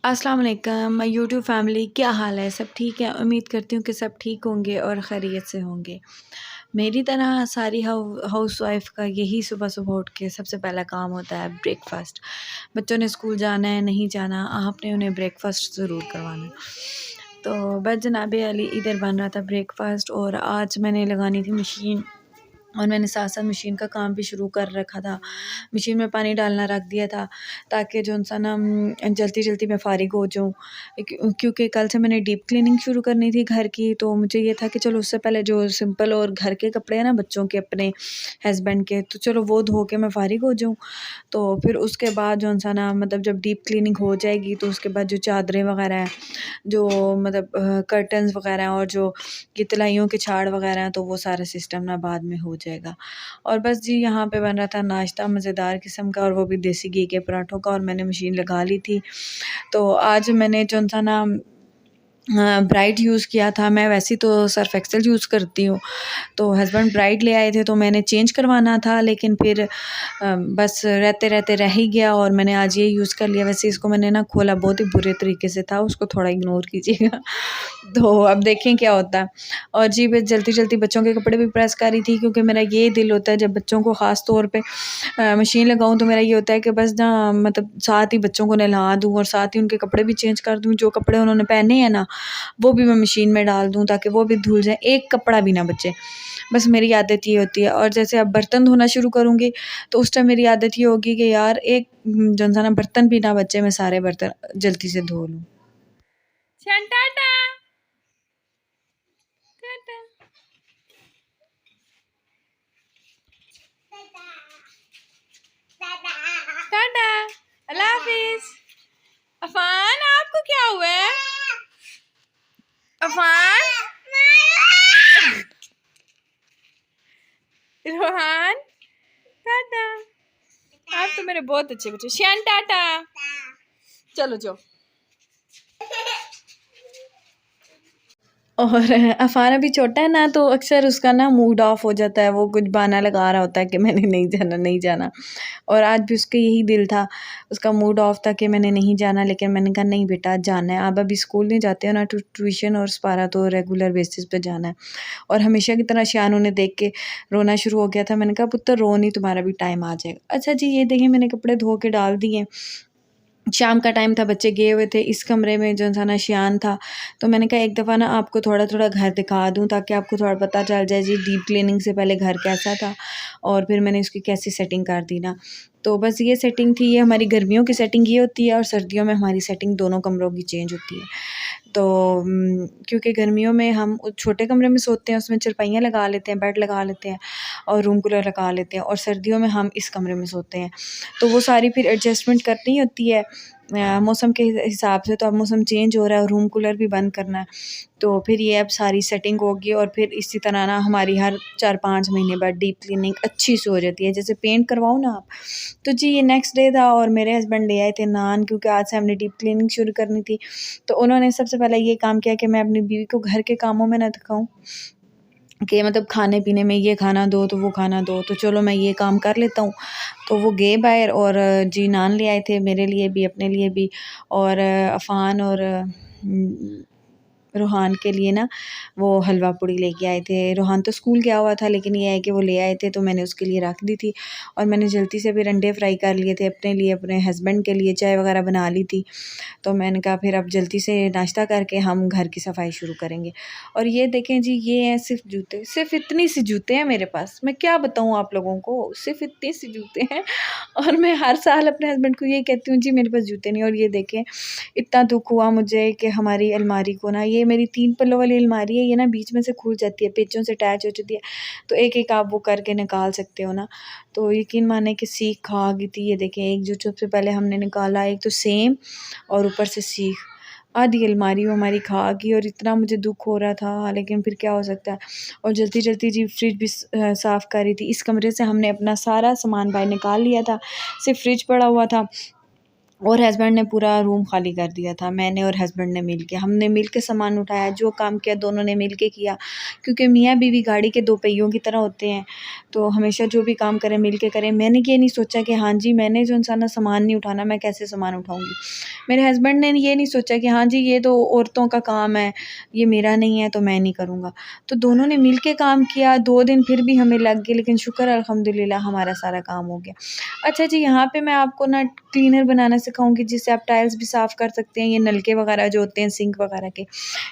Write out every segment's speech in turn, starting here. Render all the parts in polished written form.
अस्सलाम वालेकुम my YouTube family, क्या हाल है? सब ठीक है? उम्मीद करती हूँ कि सब ठीक होंगे और खैरियत से होंगे। मेरी तरह सारी हाउसवाइफ़ का यही सुबह-सुबह उठ के सबसे पहला काम होता है ब्रेकफ़ास्ट। बच्चों ने स्कूल जाना है, नहीं जाना, आपने उन्हें ब्रेकफ़ास्ट ज़रूर करवाना है। तो बस जनाब अली इधर बन रहा था ब्रेकफ़ास्ट और आज मैंने लगानी थी मशीन और मैंने साथ-साथ मशीन का काम भी शुरू कर रखा था। मशीन में पानी डालना रख दिया था ताकि जो-सा ना जल्दी-जल्दी मैं फ़ारिग हो जाऊँ। क्योंकि कल से मैंने डीप क्लीनिंग शुरू करनी थी घर की, तो मुझे ये था कि चलो उससे पहले जो सिंपल और घर के कपड़े हैं ना बच्चों के, अपने हस्बैंड के, तो चलो वो धो के मैं फ़ारिग हो जाऊँ। तो फिर उसके बाद जो-सा ना मतलब जब डीप क्लीनिंग हो जाएगी तो उसके बाद जो चादरें वग़ैरह हैं, जो मतलब कर्टन्स वग़ैरह हैं और जो ये तलाइयों के छाड़ वग़ैरह हैं, तो वो सारा सिस्टम ना बाद में हो जाएगा। और बस जी यहाँ पे बन रहा था नाश्ता मज़ेदार किस्म का, और वो भी देसी घी के पराठों का, और मैंने मशीन लगा ली थी। तो आज मैंने जो-सा ना ब्राइट यूज़ किया था। मैं वैसे तो सर्फ़ एक्सेल यूज़ करती हूँ, तो हस्बैंड ब्राइट ले आए थे तो मैंने चेंज करवाना था, लेकिन फिर बस रहते-रहते रह ही गया और मैंने आज ये यूज़ कर लिया। वैसे इसको मैंने ना खोला बहुत ही बुरे तरीके से था, उसको थोड़ा इग्नोर कीजिएगा। तो अब देखें क्या होता है। और जी मैं जल्दी-जल्दी बच्चों के कपड़े भी प्रेस कर रही थी, क्योंकि मेरा ये दिल होता है जब बच्चों को ख़ास तौर पे मशीन लगाऊँ, तो मेरा ये होता है कि बस ना मतलब साथ ही बच्चों को नहला दूँ और साथ ही उनके कपड़े भी चेंज कर दूँ। जो कपड़े उन्होंने पहने हैं ना, वो भी मैं मशीन में डाल दूँ ताकि वो भी धुल जाएँ, एक कपड़ा भी ना बचे। बस मेरी आदत ये होती है। और जैसे अब बर्तन धोना शुरू करूँगी तो उस टाइम मेरी आदत ये होगी कि यार एक जो है ना बर्तन भी ना बचे, मैं सारे बर्तन जल्दी से धो लूँ। टाटा टाटा टाटा, अल्लाह हाफिज़। अफान आपको क्या हुआ है? अफान, रोहान, टाटा। आप तो मेरे बहुत अच्छे बच्चे। शियान टाटा, चलो जाओ। और अफ़ान अभी छोटा है ना, तो अक्सर उसका ना मूड ऑफ हो जाता है, वो कुछ बहाना लगा रहा होता है कि मैंने नहीं जाना, नहीं जाना। और आज भी उसका यही दिल था, उसका मूड ऑफ था कि मैंने नहीं जाना, लेकिन मैंने कहा नहीं बेटा जाना है। आप अभी स्कूल नहीं जाते हो ना, ट्यूशन और स्पारा तो रेगुलर बेसिस पे जाना है। और हमेशा की तरह शियान उन्हें देख के रोना शुरू हो गया था। मैंने कहा पुत्र रो नहीं, तुम्हारा भी टाइम आ जाएगा। अच्छा जी ये देखिए मैंने कपड़े धो के डाल दिए। शाम का टाइम था, बच्चे गए हुए थे। इस कमरे में जो था ना शियान था, तो मैंने कहा एक दफ़ा ना आपको थोड़ा-थोड़ा घर दिखा दूँ ताकि आपको थोड़ा पता चल जाए जी डीप क्लीनिंग से पहले घर कैसा था और फिर मैंने इसकी कैसी सेटिंग कर दी ना। तो बस ये सेटिंग थी, ये हमारी गर्मियों की सेटिंग ये होती है और सर्दियों में हमारी सेटिंग दोनों कमरों की चेंज होती है। तो क्योंकि गर्मियों में हम छोटे कमरे में सोते हैं, उसमें चारपाइयाँ लगा लेते हैं, बेड लगा लेते हैं और रूम कूलर लगा लेते हैं, और सर्दियों में हम इस कमरे में सोते हैं। तो वो सारी फिर एडजस्टमेंट करनी होती है मौसम के हिसाब से। तो अब मौसम चेंज हो रहा है और रूम कूलर भी बंद करना है, तो फिर ये अब सारी सेटिंग होगी और फिर इसी तरह ना हमारी हर 4-5 महीने बाद डीप क्लीनिंग अच्छी से हो जाती है। जैसे पेंट करवाओ ना आप। तो जी ये नेक्स्ट डे था और मेरे हस्बैंड ले आए थे नान, क्योंकि आज से हमने डीप क्लीनिंग शुरू करनी थी। तो उन्होंने सबसे पहले ये काम किया कि मैं अपनी बीवी को घर के कामों में ना दिखाऊँ, कि मतलब खाने-पीने में ये खाना दो, तो वो खाना दो, तो चलो मैं ये काम कर लेता हूँ। तो वो गए बाहर और जी नान ले आए थे मेरे लिए भी, अपने लिए भी, और अफ़ान और रूहान के लिए ना वो हलवा पूड़ी लेके आए थे। रूहान तो स्कूल गया हुआ था, लेकिन ये है कि वो ले आए थे तो मैंने उसके लिए रख दी थी। और मैंने जल्दी से फिर अंडे फ्राई कर लिए थे अपने लिए, अपने हस्बैंड के लिए चाय वगैरह बना ली थी। तो मैंने कहा फिर अब जल्दी से नाश्ता करके हम घर की सफाई शुरू करेंगे। और ये देखें जी ये हैं सिर्फ़ जूते, सिर्फ़ इतनी सी जूते हैं मेरे पास। मैं क्या बताऊँ आप लोगों को, सिर्फ़ इतनी सी जूते हैं। और मैं हर साल अपने हस्बैंड को यही कहती हूँ जी मेरे पास जूते नहीं। और ये देखें इतना दुःख हुआ मुझे कि हमारी अलमारी को ना, ये मेरी 3 पल्लों वाली अलमारी है, ये ना बीच में से खुल जाती है, पेचों से अटैच हो जाती है, तो एक-एक आप वो करके निकाल सकते हो ना। तो यकीन माने कि सीख खा गई थी। ये देखें एक जो सबसे पहले हमने निकाला, एक तो सेम और ऊपर से सीख, आधी अलमारी वो हमारी खा गई और इतना मुझे दुःख हो रहा था, लेकिन फिर क्या हो सकता है। और जल्दी-जल्दी जी फ्रिज भी साफ़ कर रही थी। इस कमरे से हमने अपना सारा सामान बाहर निकाल लिया था, सिर्फ़ फ्रिज पड़ा हुआ था। और हस्बैंड ने पूरा रूम खाली कर दिया था। मैंने और हस्बैंड ने हमने मिल के सामान उठाया, जो काम किया दोनों ने मिल के किया, क्योंकि मियाँ बीवी गाड़ी के दो पहियों की तरह होते हैं, तो हमेशा जो भी काम करें मिल के करें। मैंने ये नहीं सोचा कि हाँ जी मैंने जो इंसान सामान नहीं उठाना, मैं कैसे सामान उठाऊँगी। मेरे हस्बैंड ने ये नहीं सोचा कि हाँ जी ये तो औरतों का काम है, ये मेरा नहीं है तो मैं नहीं करूँगा। तो दोनों ने मिल के काम किया। 2 दिन फिर भी हमें लग गए, लेकिन शुक्र अल्हम्दुलिल्लाह हमारा सारा काम हो गया। अच्छा जी, यहाँ पे मैं आपको ना क्लीनर बनाना सिखाऊँगी, जिससे आप टाइल्स भी साफ़ कर सकते हैं। ये नलके वगैरह जो होते हैं सिंक वगैरह के,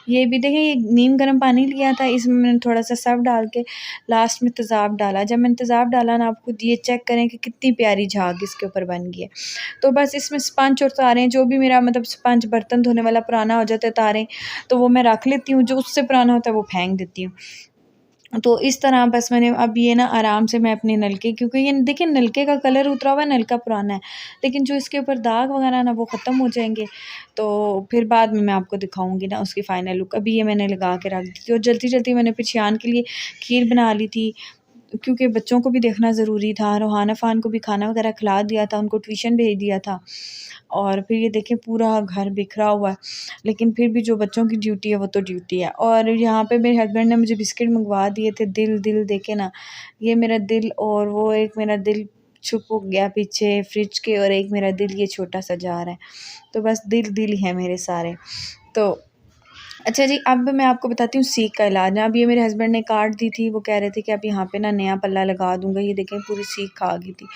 ये भी देखें, ये नीम गर्म पानी लिया था, इसमें मैंने थोड़ा-सा सर्फ़ डाल के लास्ट में तेज़ाब डाला। जब मैंने तेज़ाब डाला ना, आप खुद ये चेक करें कि कितनी प्यारी झाग इसके ऊपर बन गई है। तो बस इसमें स्पंज और तारें, जो भी मेरा मतलब स्पंज बर्तन धोने वाला पुराना हो जाता है तारें, तो वो मैं रख लेती हूँ, जो उससे पुराना होता है वो फेंक देती हूँ। तो इस तरह बस मैंने अब ये ना आराम से मैं अपने नलके, क्योंकि ये देखिए नलके का कलर उतरा हुआ है, नलका पुराना है, लेकिन जो इसके ऊपर दाग वगैरह ना वो ख़त्म हो जाएँगे, तो फिर बाद में मैं आपको दिखाऊँगी ना उसकी फ़ाइनल लुक। अभी ये मैंने लगा के रख दी थी और जल्दी-जल्दी मैंने फिर शियान के लिए खीर बना ली थी, क्योंकि बच्चों को भी देखना ज़रूरी था। रोहान अफ़ान को भी खाना वगैरह खिला दिया था, उनको ट्यूशन भेज दिया था। और फिर ये देखें पूरा घर बिखरा हुआ है, लेकिन फिर भी जो बच्चों की ड्यूटी है वो तो ड्यूटी है। और यहाँ पे मेरे हस्बैंड ने मुझे बिस्किट मंगवा दिए थे, दिल देखे ना, ये मेरा दिल और वो एक मेरा दिल छुप गया पीछे फ्रिज के, और एक मेरा दिल ये छोटा सा जार है। तो बस दिल ही है मेरे सारे। तो अच्छा जी, अब मैं आपको बताती हूँ सीख का इलाज। अब ये मेरे हस्बैंड ने काट दी थी, वो कह रहे थे कि अब यहाँ पे ना नया पल्ला लगा दूँगा। ये देखें पूरी सीख खा गई थी।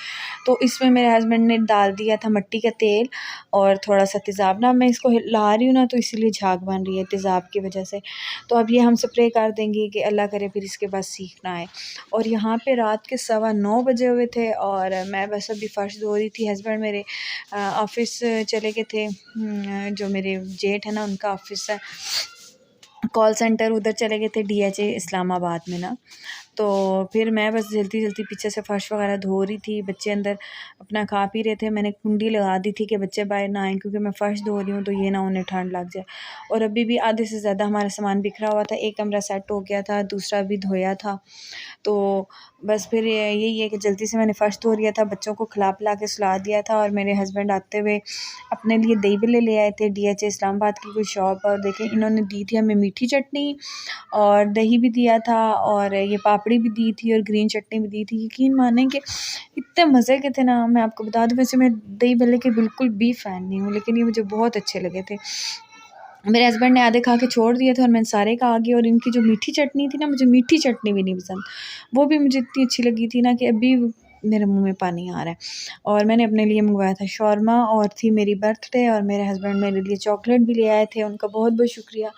तो इसमें मेरे हस्बैंड ने डाल दिया था मिट्टी का तेल और थोड़ा-सा तेज़ाब। ना मैं इसको हिला रही हूँ ना, तो इसीलिए झाग बन रही है तेज़ाब की वजह से। तो अब ये हम स्प्रे कर देंगे कि अल्लाह करे फिर इसके बाद सीख ना आए। और यहाँ पे रात के 9:15 बजे हुए थे और मैं बस अभी फ़र्श धो रही थी। हस्बैंड मेरे ऑफ़िस चले गए थे। जो मेरे जेठ है ना, उनका ऑफ़िस है कॉल सेंटर, उधर चले गए थे डीएचए इस्लामाबाद में ना। तो फिर मैं बस जल्दी-जल्दी पीछे से फ़र्श वगैरह धो रही थी। बच्चे अंदर अपना खा पी रहे थे। मैंने कुंडी लगा दी थी कि बच्चे बाहर ना आएँ, क्योंकि मैं फ़र्श धो रही हूँ तो ये ना उन्हें ठंड लग जाए। और अभी भी आधे से ज़्यादा हमारा सामान बिखरा हुआ था। एक कमरा सेट हो गया था, दूसरा भी धोया था। तो बस फिर यही है कि जल्दी से मैंने फ़र्श धो लिया था, बच्चों को खिला-पिला के सुला दिया था। और मेरे हस्बैंड आते हुए अपने लिए दही भल्ले ले आए थे। डीएचए इस्लामाबाद की कोई शॉप है, और देखें इन्होंने दी थी हमें मीठी चटनी और दही भी दिया था, और ये पापड़ी भी दी थी और ग्रीन चटनी भी दी थी। यकीन मानें कि इतने मज़े के थे ना, मैं आपको बता दूँ, वैसे मैं दही भल्ले की बिल्कुल भी फ़ैन नहीं हूँ, लेकिन ये मुझे बहुत अच्छे लगे थे। मेरे हस्बैंड ने आधे खा के छोड़ दिए थे और मैंने सारे खा गए। और इनकी जो मीठी चटनी थी ना, मुझे मीठी चटनी भी नहीं पसंद, वो भी मुझे इतनी अच्छी लगी थी ना कि अभी मेरे मुंह में पानी आ रहा है। और मैंने अपने लिए मंगवाया था शौरमा, और थी मेरी बर्थडे, और मेरे हस्बैंड मेरे लिए चॉकलेट भी ले आए थे, उनका बहुत बहुत शुक्रिया।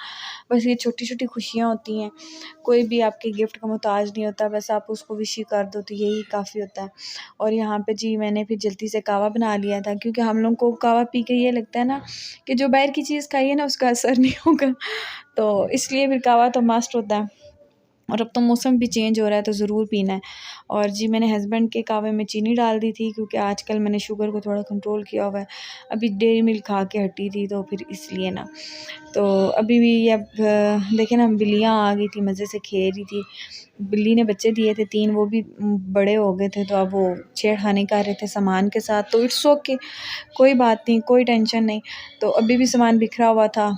बस ये छोटी-छोटी खुशियाँ होती हैं, कोई भी आपके गिफ्ट का मोहताज नहीं होता, बस आप उसको विश ही कर दो तो यही काफ़ी होता है। और यहाँ पे जी मैंने फिर जल्दी से कहवा बना लिया था, क्योंकि हम लोग को कहवा पी के ये लगता है ना कि जो बाहर की चीज़ खाई है ना उसका असर नहीं होगा, तो इसलिए फिर कहवा तो मस्ट होता है। और अब तो मौसम भी चेंज हो रहा है तो ज़रूर पीना है। और जी मैंने हस्बैंड के कहवे में चीनी डाल दी थी, क्योंकि आजकल मैंने शुगर को थोड़ा कंट्रोल किया हुआ है। अभी डेयरी मिल्क खा के हटी थी, तो फिर इसलिए ना। तो अभी भी ये अब देखें ना, बिल्लियाँ आ गई थी, मज़े से खेल रही थी। बिल्ली ने बच्चे दिए थे 3, वो भी बड़े हो गए थे, तो अब वो छेड़खानी कर रहे थे सामान के साथ। तो इट्स ओके, कोई बात नहीं, कोई टेंशन नहीं। तो अभी भी सामान बिखरा हुआ था,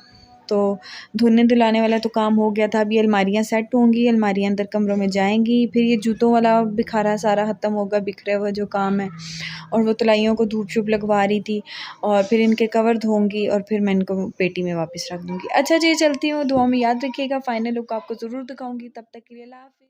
तो धुलने धुलाने वाला तो काम हो गया था। अभी अलमारियाँ सेट होंगी, अलमारियाँ अंदर कमरों में जाएंगी, फिर ये जूतों वाला बिखारा सारा ख़त्म होगा, बिखरे हुआ जो काम है। और वो तलाइयों को धूप शूप लगवा रही थी, और फिर इनके कवर धोंगी, और फिर मैं इनको पेटी में वापस रख दूँगी। अच्छा जी, चलती हूँ, दुआ में याद रखिएगा। फ़ाइनल लुक आपको ज़रूर दिखाऊँगी, तब तक के लिए अल्लाह हाफ़िज़।